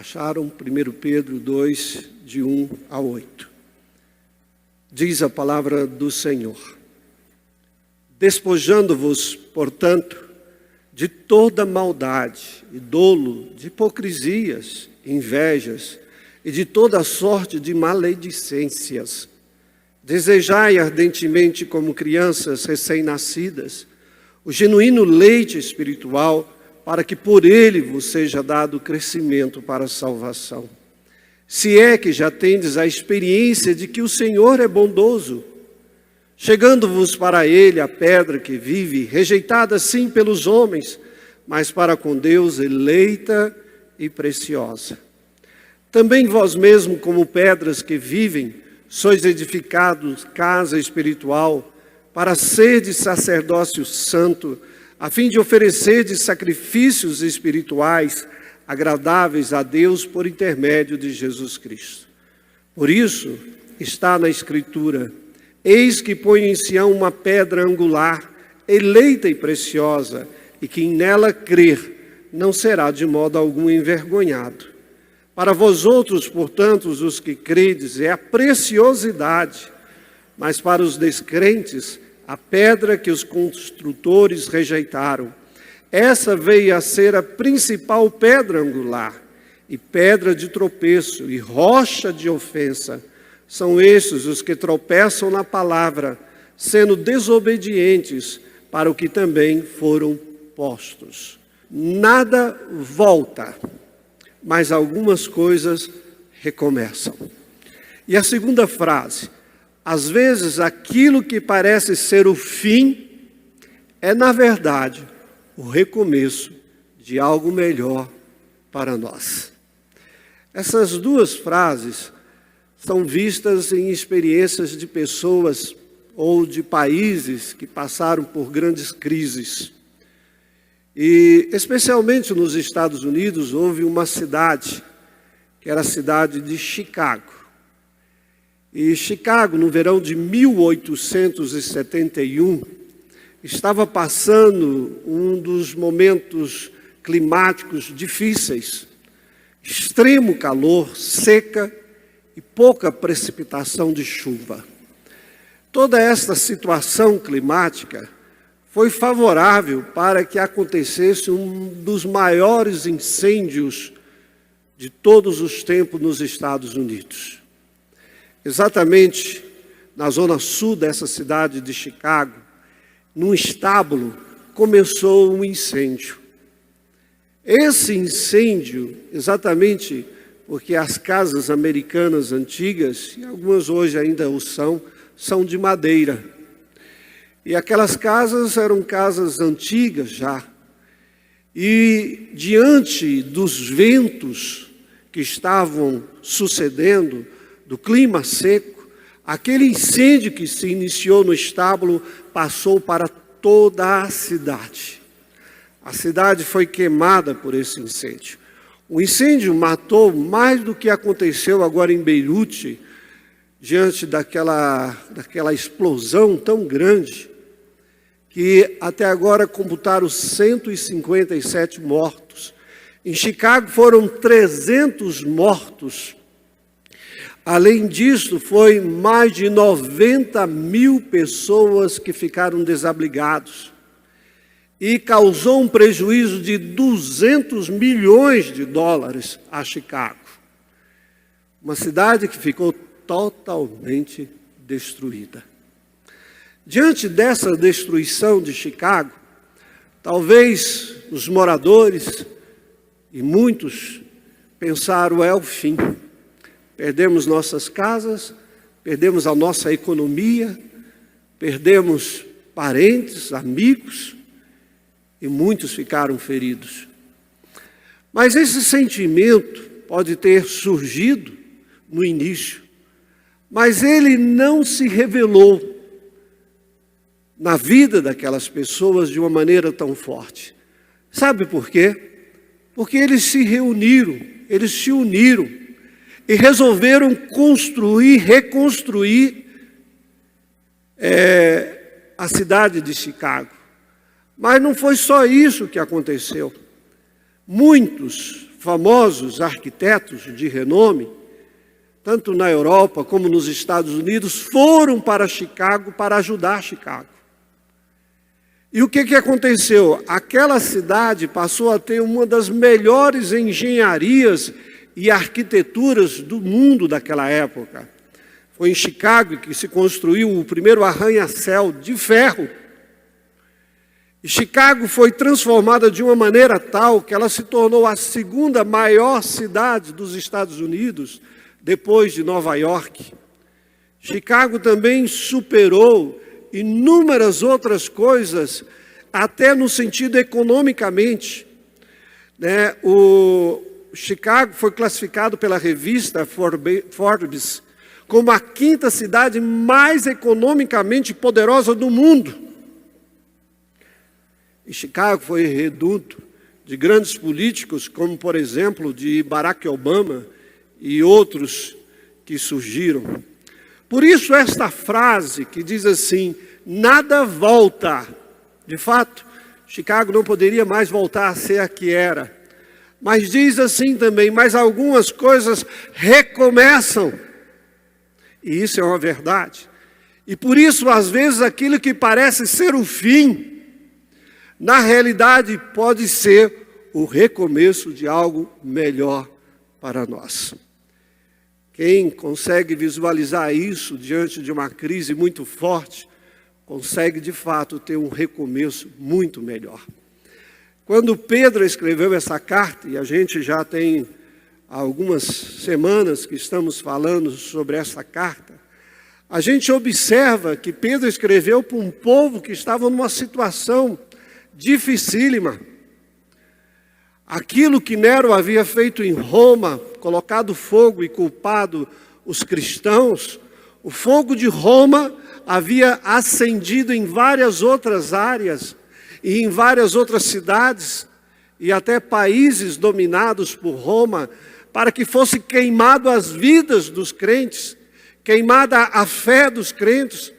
Acharam 1 Pedro 2, de 1 a 8. Diz a palavra do Senhor: despojando-vos, portanto, de toda maldade e dolo, de hipocrisias, invejas e de toda sorte de maledicências, desejai ardentemente como crianças recém-nascidas o genuíno leite espiritual, para que por ele vos seja dado crescimento para a salvação. Se é que já tendes a experiência de que o Senhor é bondoso, chegando-vos para ele a pedra que vive, rejeitada sim pelos homens, mas para com Deus eleita e preciosa. Também vós mesmos, como pedras que vivem, sois edificados casa espiritual, para serdes sacerdócio santo, a fim de oferecerdes sacrifícios espirituais agradáveis a Deus por intermédio de Jesus Cristo. Por isso está na Escritura: eis que ponho em Sião uma pedra angular, eleita e preciosa, e quem nela crer não será de modo algum envergonhado. Para vós outros, portanto, os que credes, é a preciosidade, mas para os descrentes, a pedra que os construtores rejeitaram. Essa veio a ser a principal pedra angular, e pedra de tropeço, e rocha de ofensa. São estes os que tropeçam na palavra, sendo desobedientes para o que também foram postos. Nada volta, mas algumas coisas recomeçam. E a segunda frase: às vezes aquilo que parece ser o fim é, na verdade, o recomeço de algo melhor para nós. Essas duas frases são vistas em experiências de pessoas ou de países que passaram por grandes crises. E, especialmente nos Estados Unidos, houve uma cidade, que era a cidade de Chicago. E Chicago, no verão de 1871, estava passando um dos momentos climáticos difíceis. Extremo calor, seca e pouca precipitação de chuva. Toda esta situação climática foi favorável para que acontecesse um dos maiores incêndios de todos os tempos nos Estados Unidos. Exatamente na zona sul dessa cidade de Chicago, num estábulo, começou um incêndio. Esse incêndio, exatamente porque as casas americanas antigas, e algumas hoje ainda o são de madeira. E aquelas casas eram casas antigas já. E diante dos ventos que estavam sucedendo, do clima seco, aquele incêndio que se iniciou no estábulo passou para toda a cidade. A cidade foi queimada por esse incêndio. O incêndio matou mais do que aconteceu agora em Beirute, diante daquela explosão tão grande, que até agora computaram 157 mortos. Em Chicago foram 300 mortos. Além disso, foi mais de 90 mil pessoas que ficaram desabrigados. E causou um prejuízo de 200 milhões de dólares a Chicago. Uma cidade que ficou totalmente destruída. Diante dessa destruição de Chicago, talvez os moradores e muitos pensaram: é o fim. Perdemos nossas casas, perdemos a nossa economia, perdemos parentes, amigos, e muitos ficaram feridos. Mas esse sentimento pode ter surgido no início, mas ele não se revelou na vida daquelas pessoas de uma maneira tão forte. Sabe por quê? Porque eles se reuniram, eles se uniram e resolveram construir, reconstruir a cidade de Chicago. Mas não foi só isso que aconteceu. Muitos famosos arquitetos de renome, tanto na Europa como nos Estados Unidos, foram para Chicago para ajudar Chicago. E o que aconteceu? Aquela cidade passou a ter uma das melhores engenharias e arquiteturas do mundo daquela época. Foi em Chicago que se construiu o primeiro arranha-céu de ferro. E Chicago foi transformada de uma maneira tal que ela se tornou a segunda maior cidade dos Estados Unidos, depois de Nova York. Chicago também superou inúmeras outras coisas, até no sentido economicamente. O Chicago foi classificado pela revista Forbes como a quinta cidade mais economicamente poderosa do mundo. E Chicago foi reduto de grandes políticos, como por exemplo de Barack Obama e outros que surgiram. Por isso esta frase que diz assim, nada volta. De fato, Chicago não poderia mais voltar a ser a que era. Mas diz assim também, mas algumas coisas recomeçam. E isso é uma verdade. E por isso, às vezes, aquilo que parece ser o fim, na realidade pode ser o recomeço de algo melhor para nós. Quem consegue visualizar isso diante de uma crise muito forte, consegue de fato ter um recomeço muito melhor. Quando Pedro escreveu essa carta, e a gente já tem algumas semanas que estamos falando sobre essa carta, a gente observa que Pedro escreveu para um povo que estava numa situação dificílima. Aquilo que Nero havia feito em Roma, colocado fogo e culpado os cristãos, o fogo de Roma havia acendido em várias outras áreas e em várias outras cidades e até países dominados por Roma, para que fosse queimado as vidas dos crentes, queimada a fé dos crentes.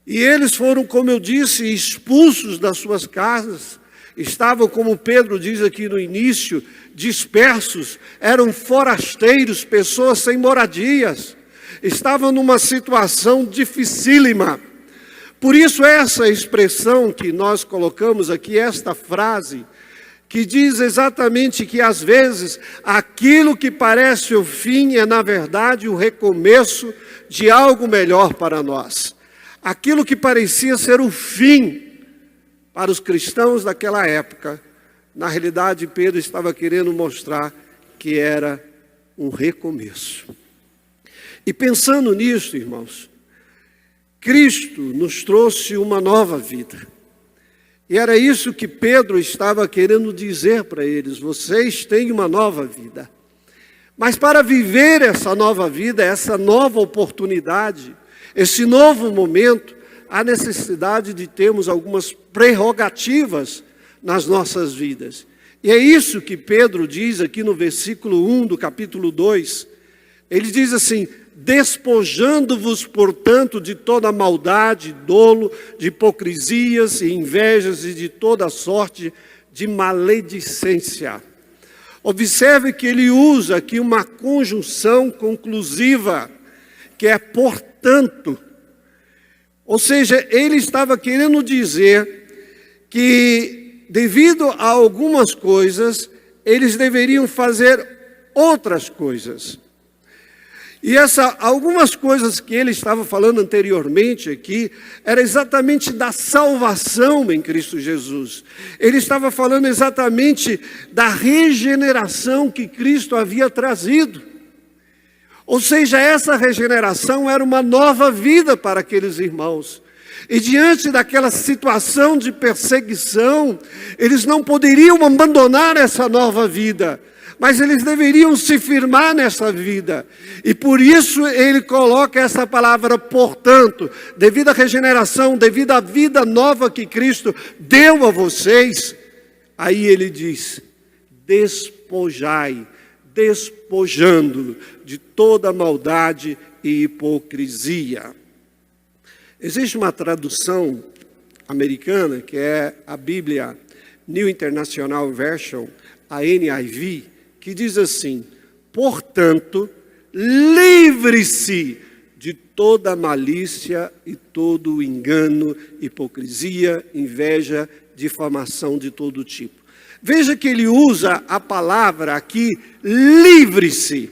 E eles foram, como eu disse, expulsos das suas casas. Estavam, como Pedro diz aqui no início, dispersos, eram forasteiros, pessoas sem moradias. Estavam numa situação dificílima. Por isso essa expressão que nós colocamos aqui, esta frase, que diz exatamente que às vezes aquilo que parece o fim é na verdade o recomeço de algo melhor para nós. Aquilo que parecia ser o fim para os cristãos daquela época, na realidade Pedro estava querendo mostrar que era um recomeço. E pensando nisso, irmãos, Cristo nos trouxe uma nova vida. E era isso que Pedro estava querendo dizer para eles, vocês têm uma nova vida. Mas para viver essa nova vida, essa nova oportunidade, esse novo momento, há necessidade de termos algumas prerrogativas nas nossas vidas. E é isso que Pedro diz aqui no versículo 1 do capítulo 2. Ele diz assim, despojando-vos, portanto, de toda maldade, dolo, de hipocrisias e invejas e de toda sorte de maledicência. Observe que ele usa aqui uma conjunção conclusiva, que é portanto. Ou seja, ele estava querendo dizer que, devido a algumas coisas, eles deveriam fazer outras coisas. E algumas coisas que ele estava falando anteriormente aqui, era exatamente da salvação em Cristo Jesus. Ele estava falando exatamente da regeneração que Cristo havia trazido. Ou seja, essa regeneração era uma nova vida para aqueles irmãos. E diante daquela situação de perseguição, eles não poderiam abandonar essa nova vida, mas eles deveriam se firmar nessa vida. E por isso ele coloca essa palavra, portanto, devido à regeneração, devido à vida nova que Cristo deu a vocês. Aí ele diz, despojai, despojando de toda maldade e hipocrisia. Existe uma tradução americana, que é a Bíblia New International Version, a NIV, que diz assim: portanto, livre-se de toda malícia e todo engano, hipocrisia, inveja, difamação de todo tipo. Veja que ele usa a palavra aqui, livre-se.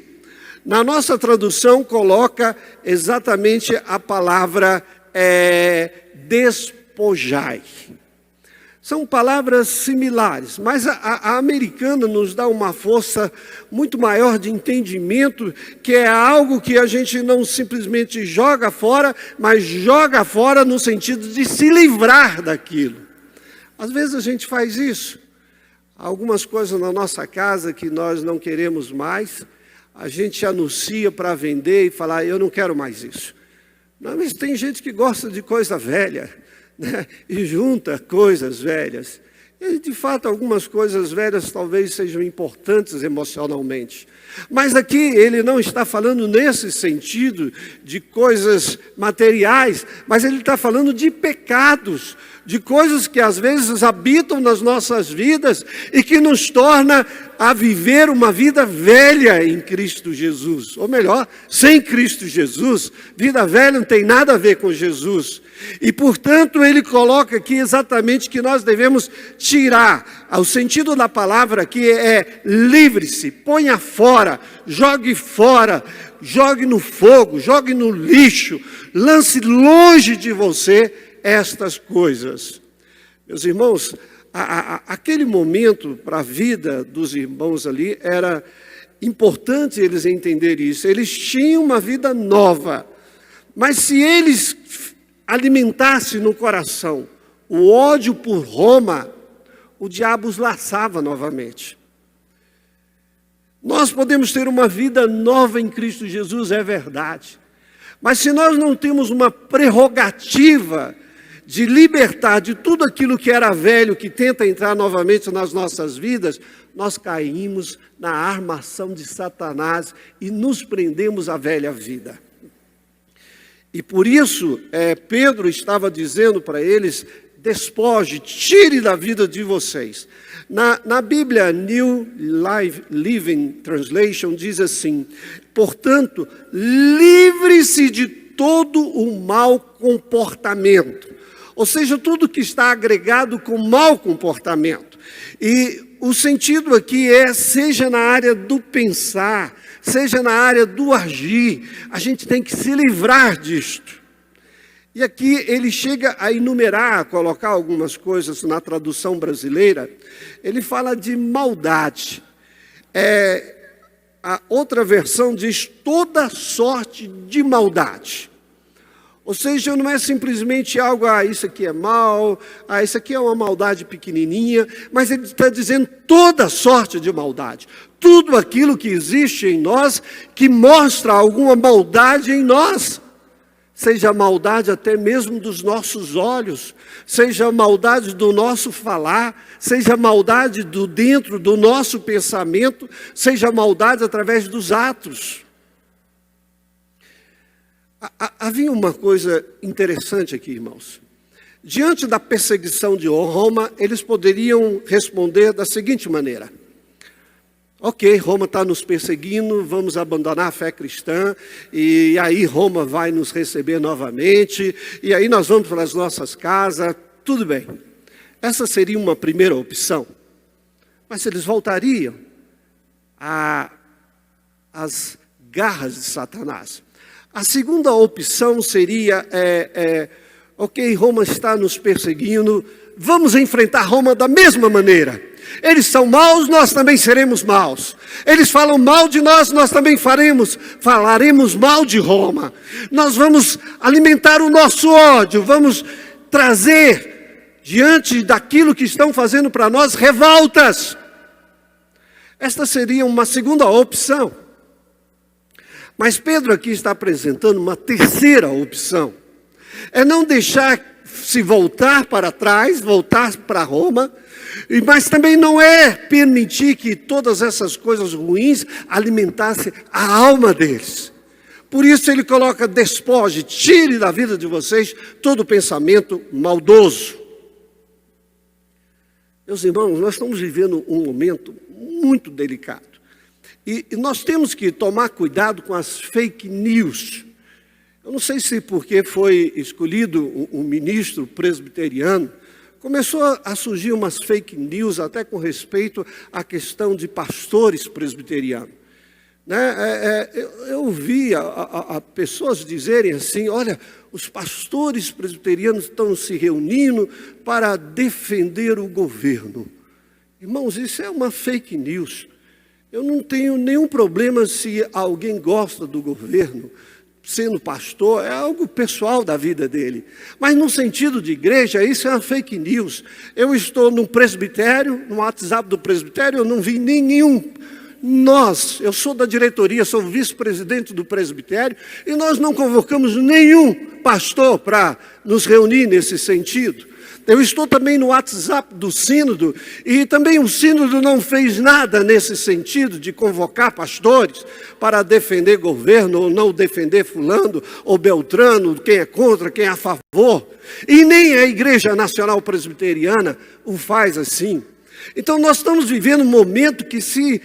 Na nossa tradução coloca exatamente a palavra despojai. São palavras similares, mas a americana nos dá uma força muito maior de entendimento, que é algo que a gente não simplesmente joga fora, mas joga fora no sentido de se livrar daquilo. Às vezes a gente faz isso. Algumas coisas na nossa casa que nós não queremos mais, a gente anuncia para vender e falar: eu não quero mais isso. Não, mas tem gente que gosta de coisa velha, né? E junta coisas velhas. E, de fato, algumas coisas velhas talvez sejam importantes emocionalmente. Mas aqui ele não está falando nesse sentido de coisas materiais, mas ele está falando de pecados, de coisas que às vezes habitam nas nossas vidas e que nos torna a viver uma vida velha em Cristo Jesus. Ou melhor, sem Cristo Jesus. Vida velha não tem nada a ver com Jesus. E, portanto, ele coloca aqui exatamente que nós devemos tirar. O sentido da palavra aqui é livre-se, ponha fora, jogue no fogo, jogue no lixo, lance longe de você estas coisas. Meus irmãos, aquele momento para a vida dos irmãos ali era importante eles entenderem isso. Eles tinham uma vida nova, mas se eles alimentassem no coração o ódio por Roma, o diabo os laçava novamente. Nós podemos ter uma vida nova em Cristo Jesus, é verdade, mas se nós não temos uma prerrogativa de libertar de tudo aquilo que era velho, que tenta entrar novamente nas nossas vidas, nós caímos na armação de Satanás e nos prendemos à velha vida. E por isso, Pedro estava dizendo para eles: despoje, tire da vida de vocês. Na Bíblia New Living Translation diz assim: portanto, livre-se de todo o mau comportamento. Ou seja, tudo que está agregado com mau comportamento. E o sentido aqui seja na área do pensar, seja na área do agir, a gente tem que se livrar disto. E aqui ele chega a enumerar, a colocar algumas coisas na tradução brasileira. Ele fala de maldade. A outra versão diz toda sorte de maldade. Ou seja, não é simplesmente algo, isso aqui é mal, isso aqui é uma maldade pequenininha, mas ele está dizendo toda sorte de maldade. Tudo aquilo que existe em nós, que mostra alguma maldade em nós. Seja a maldade até mesmo dos nossos olhos, seja a maldade do nosso falar, seja a maldade do dentro do nosso pensamento, seja a maldade através dos atos. Havia uma coisa interessante aqui, irmãos. Diante da perseguição de Roma, eles poderiam responder da seguinte maneira: ok, Roma está nos perseguindo, vamos abandonar a fé cristã, e aí Roma vai nos receber novamente, e aí nós vamos para as nossas casas, tudo bem. Essa seria uma primeira opção. Mas eles voltariam às garras de Satanás. A segunda opção seria, ok, Roma está nos perseguindo, vamos enfrentar Roma da mesma maneira. Eles são maus, nós também seremos maus. Eles falam mal de nós, nós também falaremos mal de Roma. Nós vamos alimentar o nosso ódio, vamos trazer diante daquilo que estão fazendo para nós revoltas. Esta seria uma segunda opção. Mas Pedro aqui está apresentando uma terceira opção. É não deixar se voltar para trás, voltar para Roma, mas também não é permitir que todas essas coisas ruins alimentassem a alma deles. Por isso ele coloca: despoje, tire da vida de vocês todo pensamento maldoso. Meus irmãos, nós estamos vivendo um momento muito delicado. E nós temos que tomar cuidado com as fake news. Eu não sei se porque foi escolhido um ministro presbiteriano, começou a surgir umas fake news até com respeito à questão de pastores presbiterianos. Eu ouvi pessoas dizerem assim, olha, os pastores presbiterianos estão se reunindo para defender o governo. Irmãos, isso é uma fake news. Eu não tenho nenhum problema se alguém gosta do governo, sendo pastor, é algo pessoal da vida dele. Mas no sentido de igreja, isso é uma fake news. Eu estou no presbitério, no WhatsApp do presbitério, eu não vi nenhum. Eu sou da diretoria, sou vice-presidente do presbitério, e nós não convocamos nenhum pastor para nos reunir nesse sentido. Eu estou também no WhatsApp do sínodo, e também o sínodo não fez nada nesse sentido de convocar pastores para defender governo, ou não defender fulano, ou beltrano, quem é contra, quem é a favor. E nem a Igreja Nacional Presbiteriana o faz assim. Então nós estamos vivendo um momento que se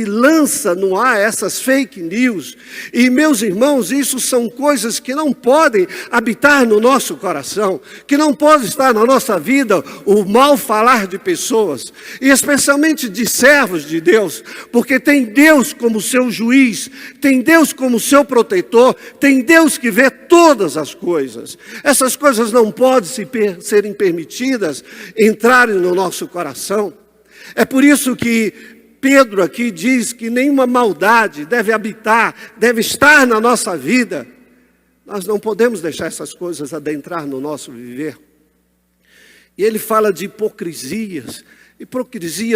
lança no ar essas fake news. E meus irmãos, isso são coisas que não podem habitar no nosso coração, que não pode estar na nossa vida o mal falar de pessoas, e especialmente de servos de Deus, porque tem Deus como seu juiz, tem Deus como seu protetor, tem Deus que vê todas as coisas. Essas coisas não podem serem permitidas entrarem no nosso coração. É por isso que Pedro aqui diz que nenhuma maldade deve estar na nossa vida. Nós não podemos deixar essas coisas adentrar no nosso viver. E ele fala de hipocrisias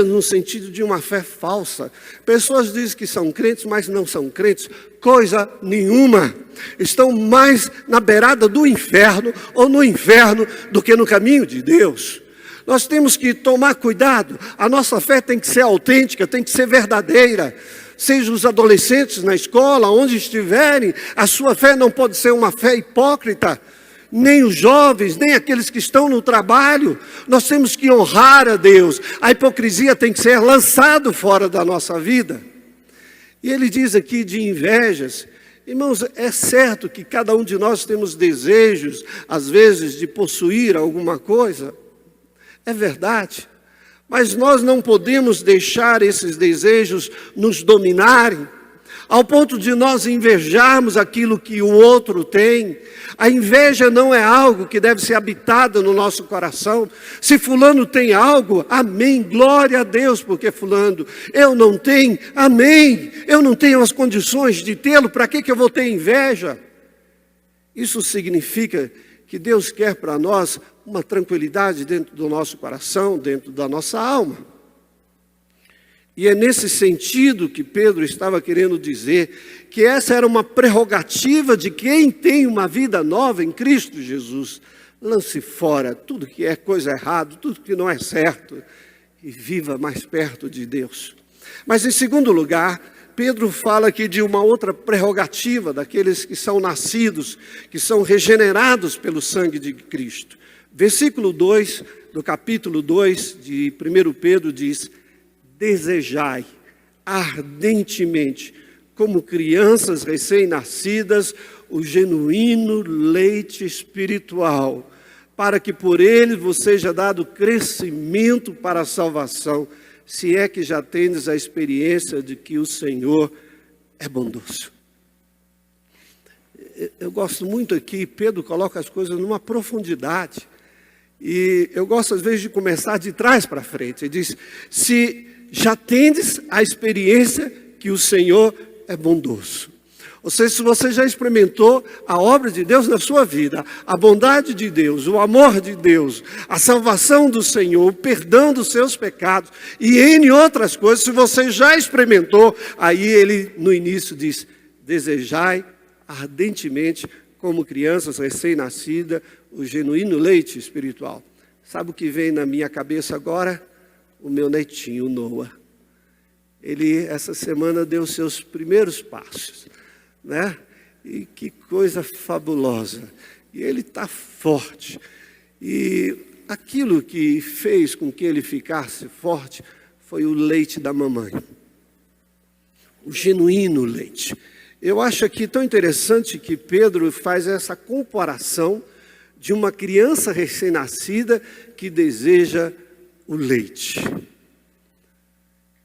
no sentido de uma fé falsa. Pessoas dizem que são crentes, mas não são crentes, coisa nenhuma. Estão mais na beirada do inferno ou no inferno do que no caminho de Deus. Nós temos que tomar cuidado, a nossa fé tem que ser autêntica, tem que ser verdadeira. Seja os adolescentes na escola, onde estiverem, a sua fé não pode ser uma fé hipócrita. Nem os jovens, nem aqueles que estão no trabalho. Nós temos que honrar a Deus. A hipocrisia tem que ser lançada fora da nossa vida. E ele diz aqui de invejas. Irmãos, é certo que cada um de nós temos desejos, às vezes, de possuir alguma coisa. É verdade. Mas nós não podemos deixar esses desejos nos dominarem, ao ponto de nós invejarmos aquilo que o outro tem. A inveja não é algo que deve ser habitado no nosso coração. Se fulano tem algo, amém, glória a Deus, porque fulano, eu não tenho, amém, eu não tenho as condições de tê-lo, para que eu vou ter inveja? Isso significa que Deus quer para nós uma tranquilidade dentro do nosso coração, dentro da nossa alma. E é nesse sentido que Pedro estava querendo dizer que essa era uma prerrogativa de quem tem uma vida nova em Cristo Jesus. Lance fora tudo que é coisa errada, tudo que não é certo, e viva mais perto de Deus. Mas em segundo lugar, Pedro fala aqui de uma outra prerrogativa daqueles que são nascidos, que são regenerados pelo sangue de Cristo. Versículo 2 do capítulo 2 de 1 Pedro diz: desejai ardentemente, como crianças recém-nascidas, o genuíno leite espiritual, para que por ele vos seja dado crescimento para a salvação, se é que já tendes a experiência de que o Senhor é bondoso. Eu gosto muito aqui, Pedro coloca as coisas numa profundidade, e eu gosto às vezes de começar de trás para frente. Ele diz: se já tendes a experiência que o Senhor é bondoso. Ou seja, se você já experimentou a obra de Deus na sua vida, a bondade de Deus, o amor de Deus, a salvação do Senhor, o perdão dos seus pecados e N outras coisas, se você já experimentou, aí ele no início diz: desejai ardentemente, como crianças recém-nascidas, o genuíno leite espiritual. Sabe o que vem na minha cabeça agora? O meu netinho, Noah. Ele, essa semana, deu seus primeiros passos, né? E que coisa fabulosa. E ele está forte. E aquilo que fez com que ele ficasse forte foi o leite da mamãe. o genuíno leite. Eu acho aqui tão interessante que Pedro faz essa comparação de uma criança recém-nascida que deseja o leite.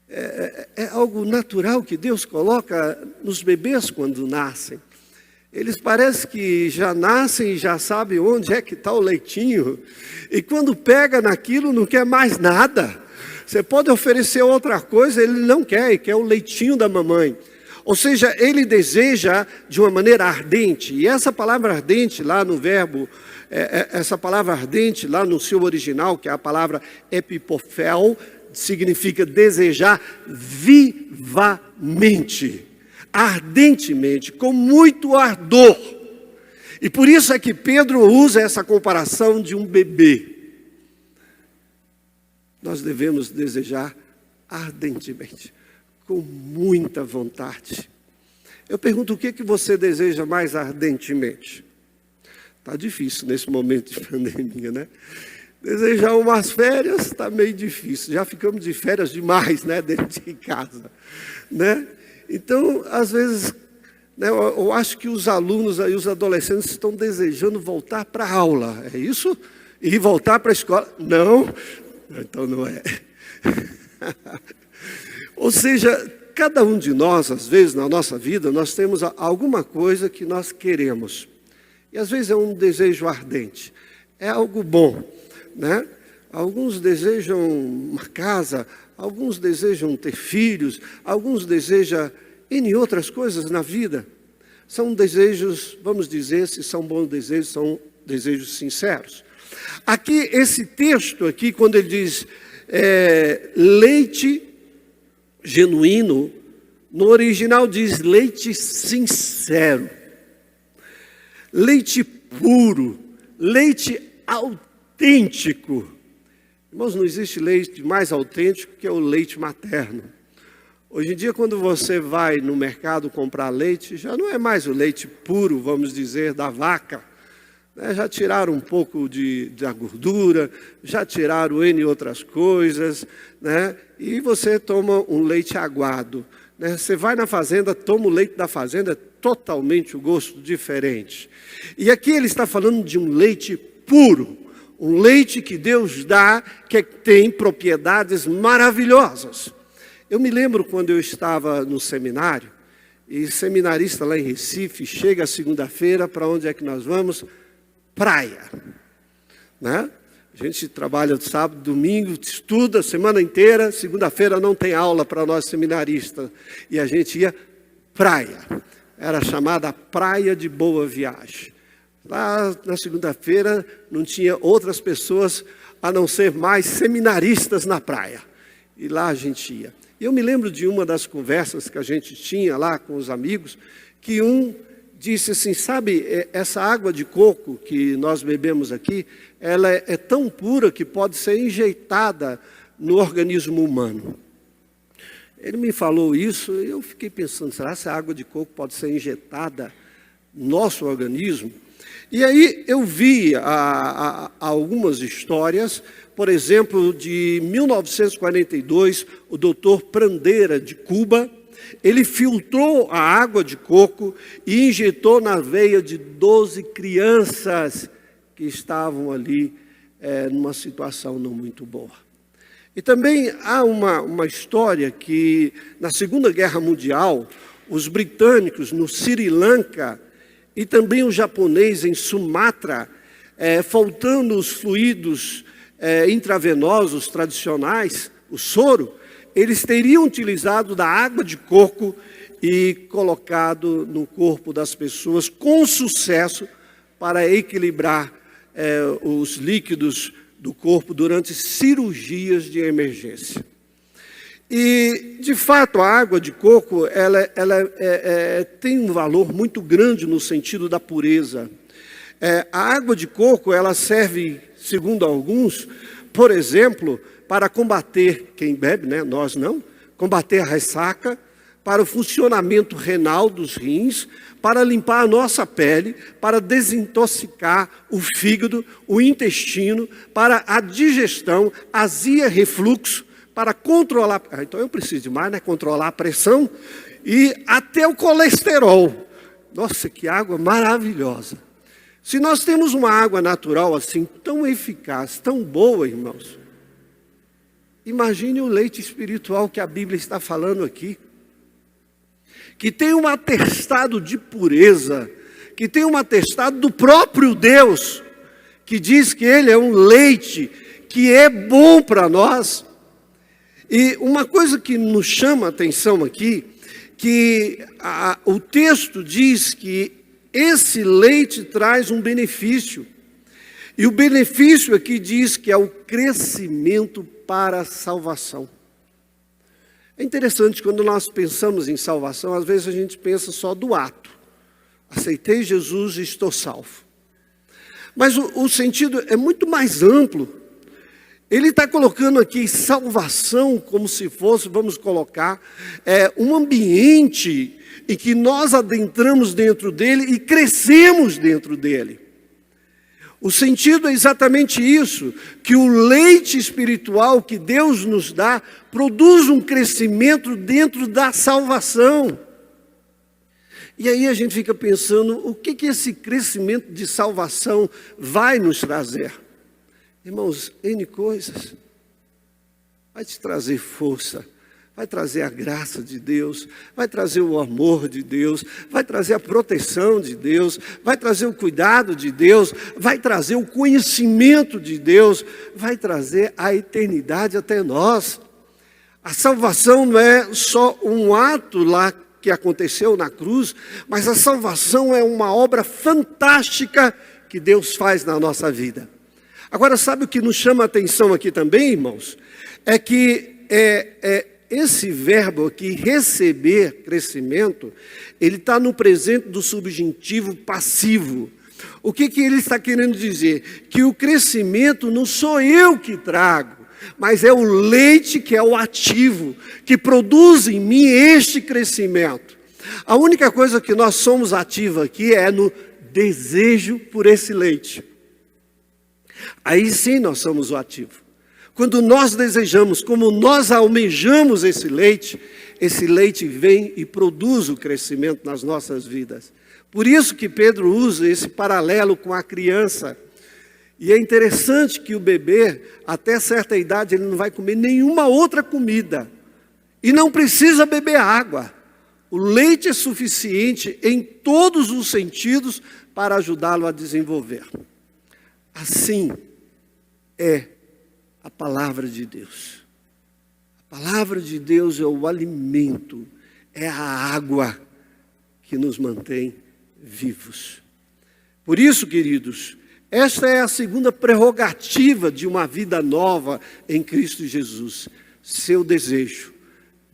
É algo natural que Deus coloca nos bebês quando nascem. Eles parecem que já nascem e já sabem onde é que está o leitinho. E quando pega naquilo, não quer mais nada. Você pode oferecer outra coisa, ele não quer, ele quer o leitinho da mamãe. Ou seja, ele deseja de uma maneira ardente. E essa palavra ardente lá no verbo, essa palavra ardente lá no seu original, que é a palavra epipofel, significa desejar vivamente, ardentemente, com muito ardor. E por isso é que Pedro usa essa comparação de um bebê. Nós devemos desejar ardentemente, com muita vontade. Eu pergunto, o que você deseja mais ardentemente? Está difícil nesse momento de pandemia, né? Desejar umas férias está meio difícil. Já ficamos de férias demais, né? Dentro de casa, né? Então, às vezes, né, eu acho que os alunos aí, os adolescentes estão desejando voltar para a aula. É isso? E voltar para a escola? Não. Então não é. Ou seja, cada um de nós, às vezes, na nossa vida, nós temos alguma coisa que nós queremos. E às vezes é um desejo ardente. É algo bom, né? Alguns desejam uma casa, alguns desejam ter filhos, alguns desejam N outras coisas na vida. São desejos, vamos dizer, se são bons desejos, são desejos sinceros. Aqui, esse texto aqui, quando ele diz leite genuíno, no original diz leite sincero, leite puro, leite autêntico. Irmãos, não existe leite mais autêntico que o leite materno. Hoje em dia, quando você vai no mercado comprar leite, já não é mais o leite puro, vamos dizer, da vaca. Já tiraram um pouco da gordura, já tiraram N outras coisas, né? E você toma um leite aguado. Né? Você vai na fazenda, toma o leite da fazenda, é totalmente o gosto diferente. E aqui ele está falando de um leite puro, um leite que Deus dá, que tem propriedades maravilhosas. Eu me lembro quando eu estava no seminário, e seminarista lá em Recife, chega segunda-feira, para onde é que nós vamos? Praia, né? A gente trabalha sábado, domingo, estuda a semana inteira, segunda-feira não tem aula para nós seminaristas, e a gente ia praia, era chamada Praia de Boa Viagem. Lá na segunda-feira não tinha outras pessoas a não ser mais seminaristas na praia, e lá a gente ia. E eu me lembro de uma das conversas que a gente tinha lá com os amigos, que um disse assim, sabe, essa água de coco que nós bebemos aqui, ela é tão pura que pode ser injetada no organismo humano. Ele me falou isso e eu fiquei pensando, será que essa água de coco pode ser injetada no nosso organismo? E aí eu vi algumas histórias, por exemplo, de 1942, o doutor Prandeira, de Cuba, ele filtrou a água de coco e injetou na veia de 12 crianças que estavam ali numa situação não muito boa. E também há uma história que, na Segunda Guerra Mundial, os britânicos no Sri Lanka e também os japoneses em Sumatra, faltando os fluidos intravenosos tradicionais, o soro, eles teriam utilizado da água de coco e colocado no corpo das pessoas com sucesso para equilibrar os líquidos do corpo durante cirurgias de emergência. E, de fato, a água de coco ela tem um valor muito grande no sentido da pureza. A água de coco ela serve, segundo alguns, por exemplo, para combater, quem bebe, né, nós não, combater a ressaca, para o funcionamento renal dos rins, para limpar a nossa pele, para desintoxicar o fígado, o intestino, para a digestão, azia, refluxo, para controlar, então eu preciso de mais, né, controlar a pressão e até o colesterol. Nossa, que água maravilhosa. Se nós temos uma água natural assim, tão eficaz, tão boa, irmãos, imagine o leite espiritual que a Bíblia está falando aqui, que tem um atestado de pureza, que tem um atestado do próprio Deus, que diz que ele é um leite que é bom para nós. E uma coisa que nos chama a atenção aqui, que o texto diz que esse leite traz um benefício. E o benefício aqui diz que é o crescimento para a salvação. É interessante, quando nós pensamos em salvação, às vezes a gente pensa só do ato. Aceitei Jesus e estou salvo. Mas o sentido é muito mais amplo. Ele está colocando aqui salvação como se fosse, vamos colocar, um ambiente em que nós adentramos dentro dele e crescemos dentro dele. O sentido é exatamente isso, que o leite espiritual que Deus nos dá produz um crescimento dentro da salvação. E aí a gente fica pensando, o que esse crescimento de salvação vai nos trazer? Irmãos, N coisas. Vai te trazer força, vai trazer a graça de Deus, vai trazer o amor de Deus, vai trazer a proteção de Deus, vai trazer o cuidado de Deus, vai trazer o conhecimento de Deus, vai trazer a eternidade até nós. A salvação não é só um ato lá que aconteceu na cruz, mas a salvação é uma obra fantástica que Deus faz na nossa vida. Agora, sabe o que nos chama a atenção aqui também, irmãos? É que esse verbo aqui, receber crescimento, ele está no presente do subjuntivo passivo. O que ele está querendo dizer? Que o crescimento não sou eu que trago, mas é o leite que é o ativo, que produz em mim este crescimento. A única coisa que nós somos ativos aqui é no desejo por esse leite. Aí sim nós somos o ativo. Quando nós desejamos, como nós almejamos esse leite vem e produz o crescimento nas nossas vidas. Por isso que Pedro usa esse paralelo com a criança. E é interessante que o bebê, até certa idade, ele não vai comer nenhuma outra comida. E não precisa beber água. O leite é suficiente em todos os sentidos para ajudá-lo a desenvolver. Assim é a palavra de Deus. A palavra de Deus é o alimento, é a água que nos mantém vivos. Por isso, queridos, esta é a segunda prerrogativa de uma vida nova em Cristo Jesus. Seu desejo.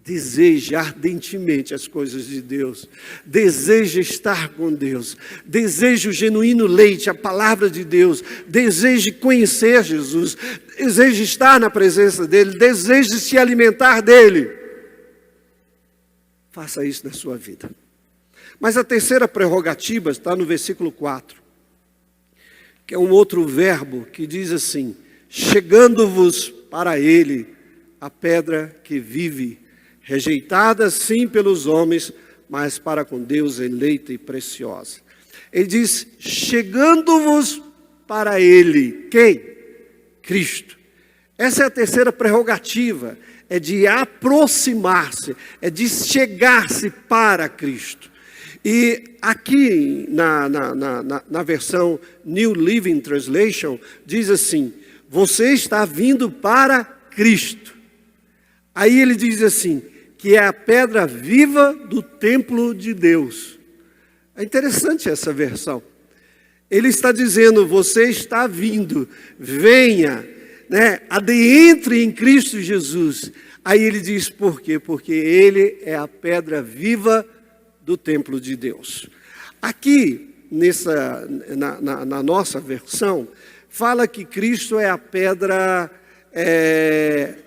Deseje ardentemente as coisas de Deus. Deseje estar com Deus. Deseje o genuíno leite, a palavra de Deus. Deseje conhecer Jesus. Deseje estar na presença dEle. Deseje se alimentar dEle. Faça isso na sua vida. Mas a terceira prerrogativa está no versículo 4. Que é um outro verbo que diz assim: chegando-vos para Ele, a pedra que vive, rejeitada sim pelos homens, mas para com Deus eleita e preciosa. Ele diz, chegando-vos para Ele. Quem? Cristo. Essa é a terceira prerrogativa, é de aproximar-se, é de chegar-se para Cristo. E aqui na versão New Living Translation, diz assim, você está vindo para Cristo. Aí ele diz assim, que é a pedra viva do templo de Deus. É interessante essa versão. Ele está dizendo, você está vindo, venha, adentre em Cristo Jesus. Aí ele diz, por quê? Porque Ele é a pedra viva do templo de Deus. Aqui, na nossa versão, fala que Cristo é a pedra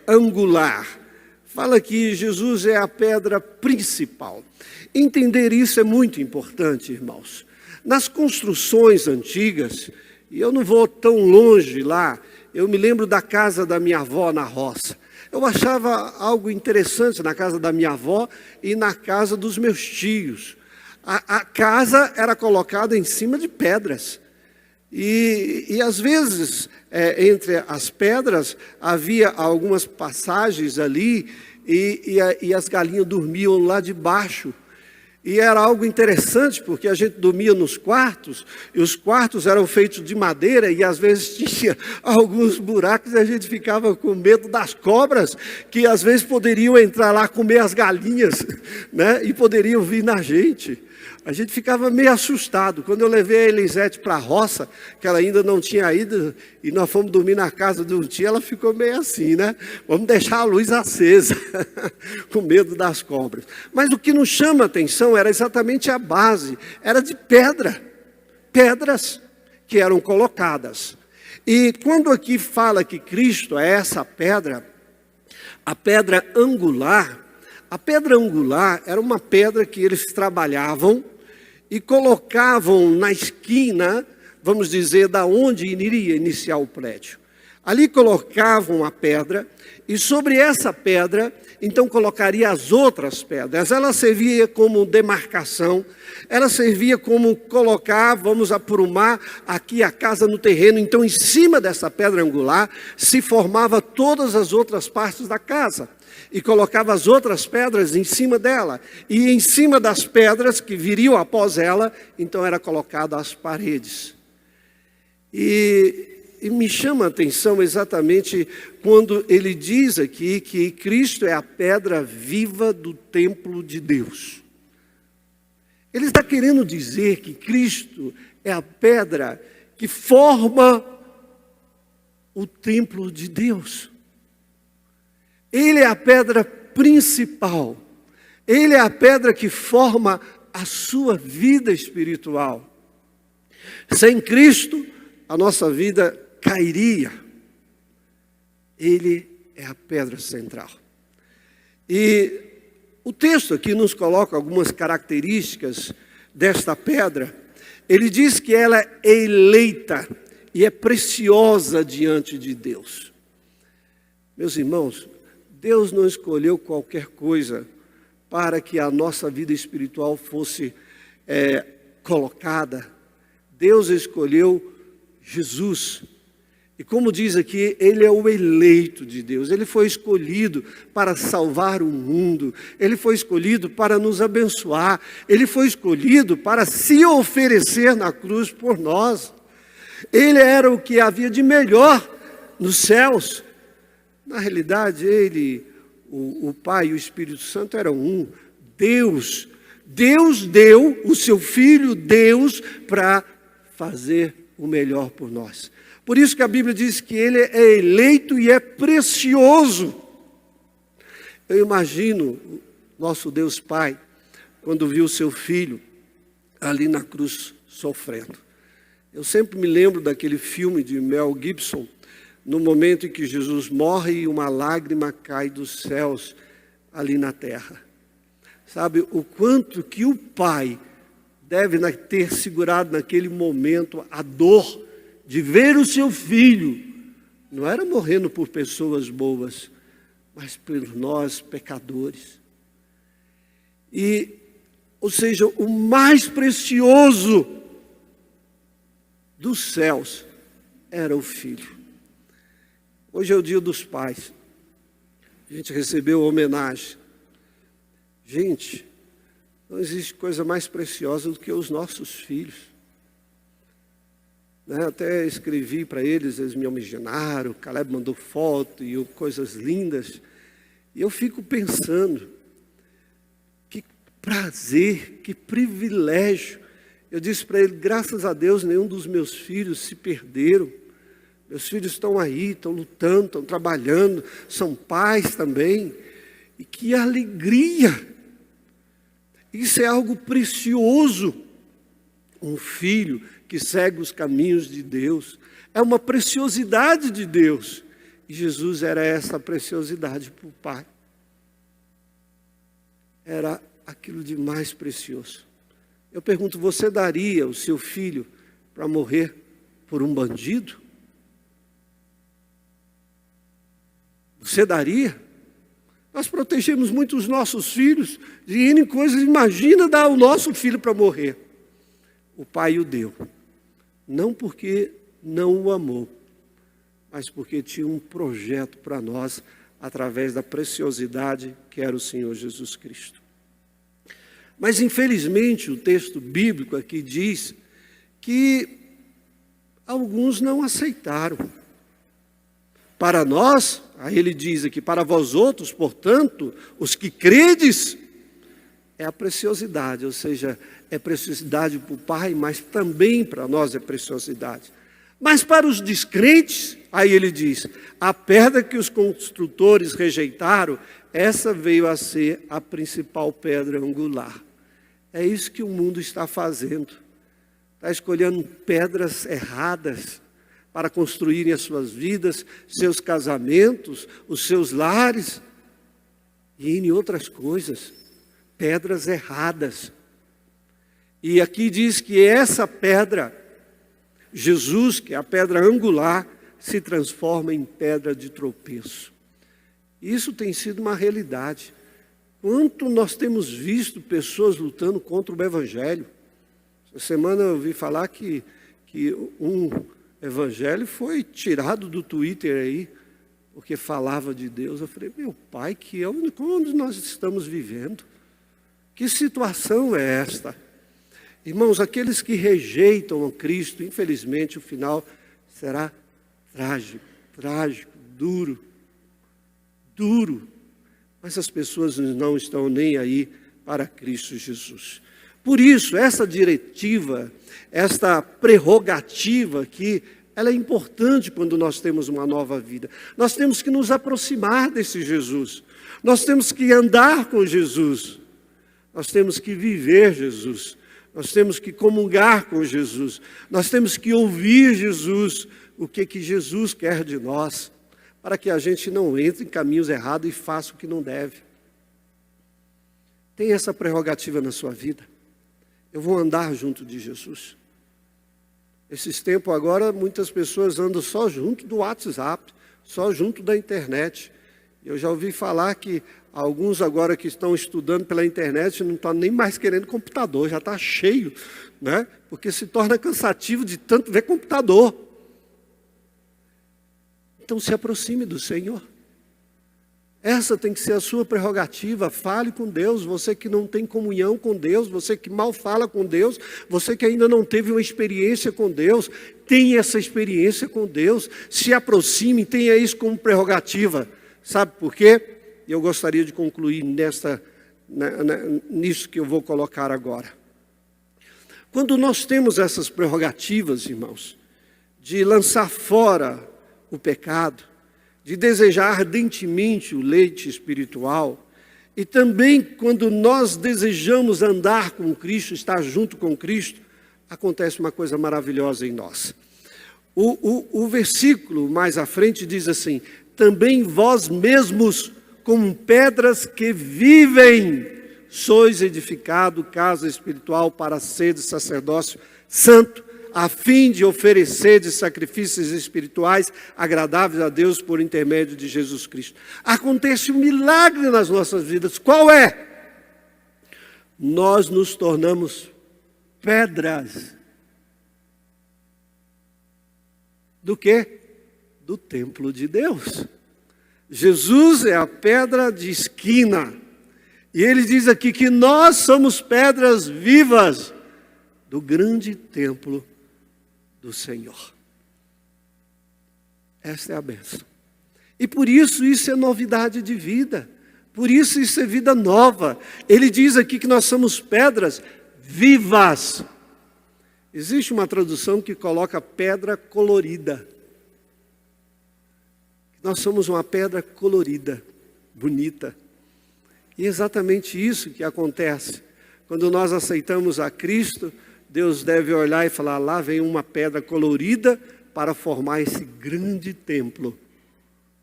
angular. Fala que Jesus é a pedra principal. Entender isso é muito importante, irmãos. Nas construções antigas, e eu não vou tão longe lá, eu me lembro da casa da minha avó na roça. Eu achava algo interessante na casa da minha avó e na casa dos meus tios. A casa era colocada em cima de pedras. E às vezes, entre as pedras, havia algumas passagens ali e as galinhas dormiam lá debaixo. E era algo interessante, porque a gente dormia nos quartos, e os quartos eram feitos de madeira, e às vezes tinha alguns buracos, e a gente ficava com medo das cobras, que às vezes poderiam entrar lá comer as galinhas, né? E poderiam vir na gente. A gente ficava meio assustado. Quando eu levei a Elisete para a roça, que ela ainda não tinha ido, e nós fomos dormir na casa de um tio, ela ficou meio assim, né? Vamos deixar a luz acesa, com medo das cobras. Mas o que nos chama a atenção era exatamente a base, era de pedra, pedras que eram colocadas. E quando aqui fala que Cristo é essa pedra, a pedra angular era uma pedra que eles trabalhavam e colocavam na esquina, vamos dizer, da onde iria iniciar o prédio. Ali colocavam a pedra e sobre essa pedra, então colocaria as outras pedras. Ela servia como demarcação, ela servia como colocar, vamos aprumar aqui a casa no terreno. Então em cima dessa pedra angular se formava todas as outras partes da casa. E colocava as outras pedras em cima dela. E em cima das pedras que viriam após ela, então era colocado as paredes. E me chama a atenção exatamente quando ele diz aqui que Cristo é a pedra viva do templo de Deus. Ele está querendo dizer que Cristo é a pedra que forma o templo de Deus. Ele é a pedra principal. Ele é a pedra que forma a sua vida espiritual. Sem Cristo, a nossa vida cairia. Ele é a pedra central. E o texto aqui nos coloca algumas características desta pedra. Ele diz que ela é eleita e é preciosa diante de Deus. Meus irmãos, Deus não escolheu qualquer coisa para que a nossa vida espiritual fosse colocada. Deus escolheu Jesus. E como diz aqui, Ele é o eleito de Deus. Ele foi escolhido para salvar o mundo. Ele foi escolhido para nos abençoar. Ele foi escolhido para se oferecer na cruz por nós. Ele era o que havia de melhor nos céus. Na realidade, Ele, o Pai e o Espírito Santo eram um. Deus deu o seu Filho, Deus, para fazer o melhor por nós. Por isso que a Bíblia diz que Ele é eleito e é precioso. Eu imagino nosso Deus Pai, quando viu o seu Filho ali na cruz sofrendo. Eu sempre me lembro daquele filme de Mel Gibson, no momento em que Jesus morre e uma lágrima cai dos céus ali na terra. Sabe, o quanto que o Pai deve ter segurado naquele momento a dor de ver o seu Filho, não era morrendo por pessoas boas, mas por nós pecadores. Ou seja, o mais precioso dos céus era o Filho. Hoje é o dia dos pais. A gente recebeu a homenagem. Gente, não existe coisa mais preciosa do que os nossos filhos. Até escrevi para eles me homenagearam, o Caleb mandou foto e coisas lindas. E eu fico pensando, que prazer, que privilégio. Eu disse para ele, graças a Deus, nenhum dos meus filhos se perderam. Meus filhos estão aí, estão lutando, estão trabalhando, são pais também. E que alegria! Isso é algo precioso. Um filho que segue os caminhos de Deus. É uma preciosidade de Deus. E Jesus era essa preciosidade para o Pai. Era aquilo de mais precioso. Eu pergunto, você daria o seu filho para morrer por um bandido? Você daria? Nós protegemos muito os nossos filhos de N coisas. Imagina dar o nosso filho para morrer. O pai o deu. Não porque não o amou, mas porque tinha um projeto para nós, através da preciosidade que era o Senhor Jesus Cristo. Mas, infelizmente, o texto bíblico aqui diz que alguns não aceitaram. Para nós, aí ele diz aqui, para vós outros, portanto, os que credes, é a preciosidade, ou seja, é preciosidade para o Pai, mas também para nós é preciosidade. Mas para os descrentes, aí ele diz, a pedra que os construtores rejeitaram, essa veio a ser a principal pedra angular. É isso que o mundo está fazendo. Está escolhendo pedras erradas para construírem as suas vidas, seus casamentos, os seus lares e em outras coisas. Pedras erradas. E aqui diz que essa pedra, Jesus, que é a pedra angular, se transforma em pedra de tropeço. Isso tem sido uma realidade. Quanto nós temos visto pessoas lutando contra o Evangelho. Essa semana eu ouvi falar que um evangelho foi tirado do Twitter aí, porque falava de Deus. Eu falei, meu pai, onde nós estamos vivendo? Que situação é esta? Irmãos, aqueles que rejeitam a Cristo, infelizmente o final será trágico, duro. Mas as pessoas não estão nem aí para Cristo Jesus. Por isso, essa diretiva, esta prerrogativa aqui, ela é importante quando nós temos uma nova vida. Nós temos que nos aproximar desse Jesus. Nós temos que andar com Jesus. Nós temos que viver Jesus. Nós temos que comungar com Jesus. Nós temos que ouvir Jesus, o que Jesus quer de nós, para que a gente não entre em caminhos errados e faça o que não deve. Tem essa prerrogativa na sua vida? Eu vou andar junto de Jesus. Esses tempos agora, muitas pessoas andam só junto do WhatsApp, só junto da internet. Eu já ouvi falar que alguns agora que estão estudando pela internet não estão nem mais querendo computador, já está cheio, né? Porque se torna cansativo de tanto ver computador. Então se aproxime do Senhor. Essa tem que ser a sua prerrogativa. Fale com Deus. Você que não tem comunhão com Deus, você que mal fala com Deus, você que ainda não teve uma experiência com Deus, tenha essa experiência com Deus. Se aproxime, tenha isso como prerrogativa. Sabe por quê? Eu gostaria de concluir nisso que eu vou colocar agora. Quando nós temos essas prerrogativas, irmãos, de lançar fora o pecado, de desejar ardentemente o leite espiritual, e também quando nós desejamos andar com Cristo, estar junto com Cristo, acontece uma coisa maravilhosa em nós. O versículo mais à frente diz assim, também vós mesmos, como pedras que vivem, sois edificado casa espiritual para seres sacerdócio santo, a fim de oferecer de sacrifícios espirituais agradáveis a Deus por intermédio de Jesus Cristo. Acontece um milagre nas nossas vidas. Qual é? Nós nos tornamos pedras. Do quê? Do templo de Deus. Jesus é a pedra de esquina. E ele diz aqui que nós somos pedras vivas do grande templo do Senhor. Esta é a bênção. E por isso é novidade de vida. Por isso é vida nova. Ele diz aqui que nós somos pedras vivas. Existe uma tradução que coloca pedra colorida. Nós somos uma pedra colorida, bonita. E é exatamente isso que acontece. Quando nós aceitamos a Cristo, Deus deve olhar e falar, lá vem uma pedra colorida para formar esse grande templo,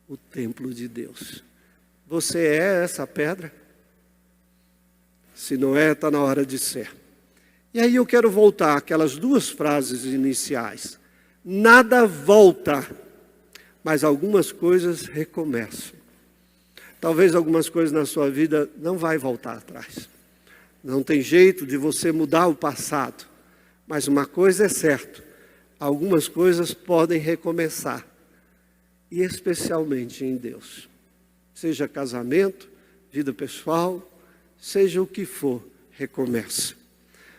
o templo de Deus. Você é essa pedra? Se não é, está na hora de ser. E aí eu quero voltar àquelas duas frases iniciais. Nada volta, mas algumas coisas recomeçam. Talvez algumas coisas na sua vida não vai voltar atrás. Não tem jeito de você mudar o passado. Mas uma coisa é certa, algumas coisas podem recomeçar. E especialmente em Deus. Seja casamento, vida pessoal, seja o que for, recomeça.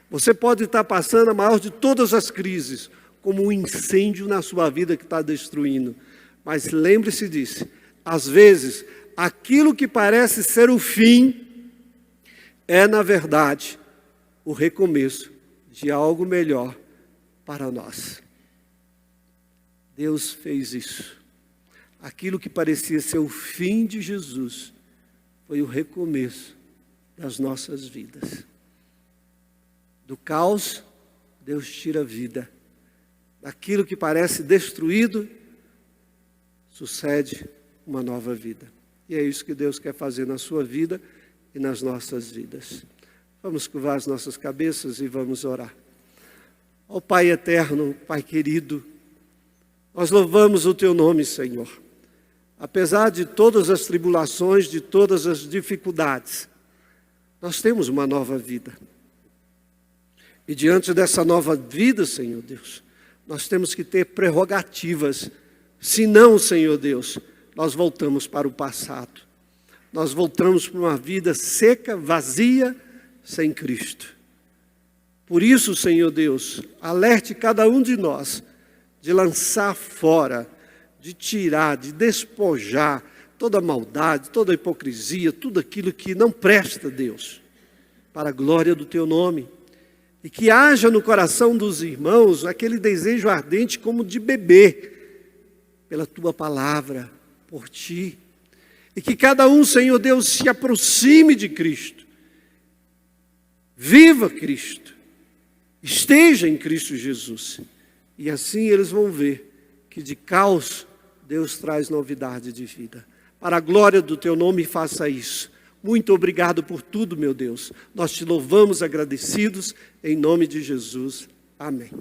Você pode estar passando a maior de todas as crises, como um incêndio na sua vida que está destruindo. Mas lembre-se disso, às vezes, aquilo que parece ser o fim, é na verdade o recomeço de algo melhor para nós. Deus fez isso. Aquilo que parecia ser o fim de Jesus, foi o recomeço das nossas vidas. Do caos, Deus tira a vida. Daquilo que parece destruído, sucede uma nova vida. E é isso que Deus quer fazer na sua vida e nas nossas vidas. Vamos curvar as nossas cabeças e vamos orar. Ó Pai eterno, Pai querido, nós louvamos o Teu nome, Senhor. Apesar de todas as tribulações, de todas as dificuldades, nós temos uma nova vida. E diante dessa nova vida, Senhor Deus, nós temos que ter prerrogativas. Senão, Senhor Deus, nós voltamos para o passado. Nós voltamos para uma vida seca, vazia, sem Cristo. Por isso, Senhor Deus, alerte cada um de nós de lançar fora, de tirar, de despojar toda a maldade, toda a hipocrisia, tudo aquilo que não presta, Deus, para a glória do Teu nome. E que haja no coração dos irmãos aquele desejo ardente como de beber pela Tua palavra, por Ti. E que cada um, Senhor Deus, se aproxime de Cristo. Viva Cristo. Esteja em Cristo Jesus. E assim eles vão ver que de caos Deus traz novidade de vida. Para a glória do Teu nome, faça isso. Muito obrigado por tudo, meu Deus. Nós te louvamos agradecidos, em nome de Jesus. Amém.